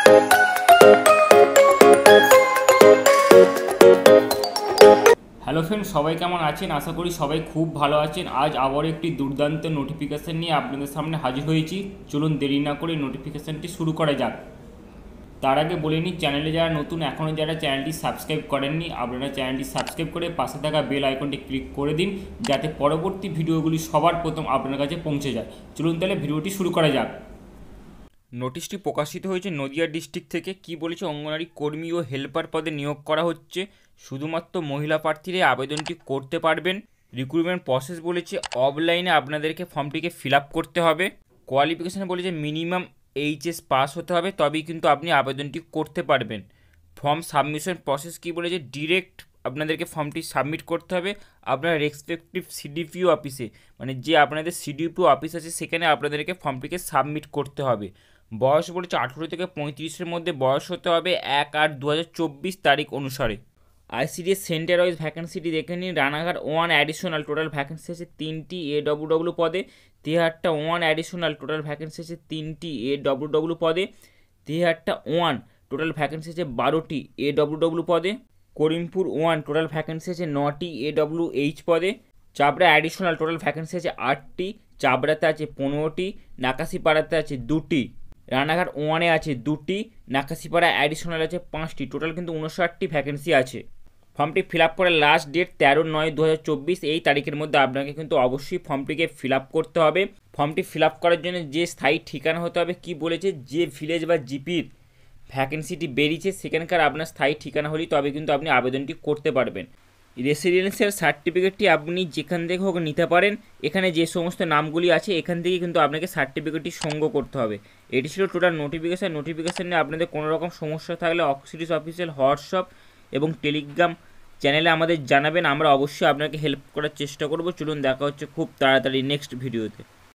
Hello friend, সবাই কেমন আছেন? আশা করি সবাই খুব ভালো আছেন। আজ আবার একটি দুর্দান্ত নোটিফিকেশান নিয়ে আপনাদের সামনে হাজির হয়েছি। চলুন দেরি না করে নোটিফিকেশানটি শুরু করা যাক। তার আগে বলে নিই, চ্যানেলে যারা নতুন, এখনও যারা চ্যানেলটি সাবস্ক্রাইব করেননি, আপনারা চ্যানেলটি সাবস্ক্রাইব করে পাশে থাকা বেল আইকনটি ক্লিক করে দিন, যাতে পরবর্তী ভিডিওগুলি সবার প্রথম আপনার কাছে পৌঁছে যায়। চলুন তাহলে ভিডিওটি শুরু করা যাক। নোটিশটি প্রকাশিত হয়েছে নদিয়া ডিস্ট্রিক্ট থেকে। কি বলেছে, অঙ্গনওয়াড়ি কর্মী ও হেল্পার পদে নিয়োগ করা হচ্ছে। শুধুমাত্র মহিলা প্রার্থীরা আবেদনটি করতে পারবেন। রিক্রুটমেন্ট প্রসেস বলেছে অফলাইনে আপনাদেরকে ফর্মটিকে ফিল আপ করতে হবে। কোয়ালিফিকেশান বলেছে মিনিমাম এইচএস পাস হতে হবে, তবেই কিন্তু আপনি আবেদনটি করতে পারবেন। ফর্ম সাবমিশন প্রসেস কি বলেছে, ডিরেক্ট আপনাদেরকে ফর্মটি সাবমিট করতে হবে আপনার রেসপেক্টিভ সিডিপিও অফিসে, মানে যে আপনাদের সিডিপিও অফিস আছে সেখানে আপনাদেরকে ফর্মটিকে সাবমিট করতে হবে। বয়স বলেছে 18 থেকে 35-এর মধ্যে বয়স হতে হবে 1/8/2024 তারিখ অনুসারে। আইসিডিএস সেন্টার ওয়াইজ ভ্যাকেন্সিটি দেখে নিন। রানাঘাট 1 অ্যাডিশনাল, টোটাল ভ্যাকেন্সি আছে 3টি AWW পদে। তেহাট্টা 1 অ্যাডিশনাল, টোটাল ভ্যাকেন্সি আছে 3টি AWW পদে। তেহাট্টা 1 টোটাল ভ্যাকেন্সি আছে 12টি AWW পদে। করিমপুর 1 টোটাল ভ্যাকেন্সি আছে 9টি AWH পদে। চাবড়া অ্যাডিশনাল, টোটাল ভ্যাকেন্সি আছে 8টি। চাবড়াতে আছে 15টি, নাকাশিপাড়াতে আছে 2টি। রানাঘাট 1-এ আছে 2টি, নাকাশিপাড়া অ্যাডিশনাল আছে 5টি। টোটাল কিন্তু 59টি ভ্যাকেন্সি আছে। ফর্মটি ফিল আপ করার লাস্ট ডেট 13/9/2024। এই তারিখের মধ্যে আপনাকে কিন্তু অবশ্যই ফর্মটিকে ফিল আপ করতে হবে। ফর্মটি ফিল আপ করার জন্য যে স্থায়ী ঠিকানা হতে হবে, কি বলেছে, যে ভিলেজ বা জিপির ভ্যাকেন্সিটি বেরিয়েছে সেখানকার আপনার স্থায়ী ঠিকানা হলেই তবে কিন্তু আপনি আবেদনটি করতে পারবেন। রেসিডেন্সিয়াল সার্টিফিকেটটি আপনি যেখান থেকে হোক নিতে পারেন। এখানে যে সমস্ত নামগুলি আছে এখান থেকে কিন্তু আপনাকে সার্টিফিকেটটি সংগ্রহ করতে হবে। এটি ছিল টোটাল নোটিফিকেশান নিয়ে আপনাদের কোনো রকম সমস্যা থাকলে অক্সিডিস অফিসিয়াল হোয়াটসঅ্যাপ এবং টেলিগ্রাম চ্যানেলে আমাদের জানাবেন। আমরা অবশ্যই আপনাকে হেল্প করার চেষ্টা করব। চলুন দেখা হচ্ছে খুব তাড়াতাড়ি নেক্সট ভিডিওতে।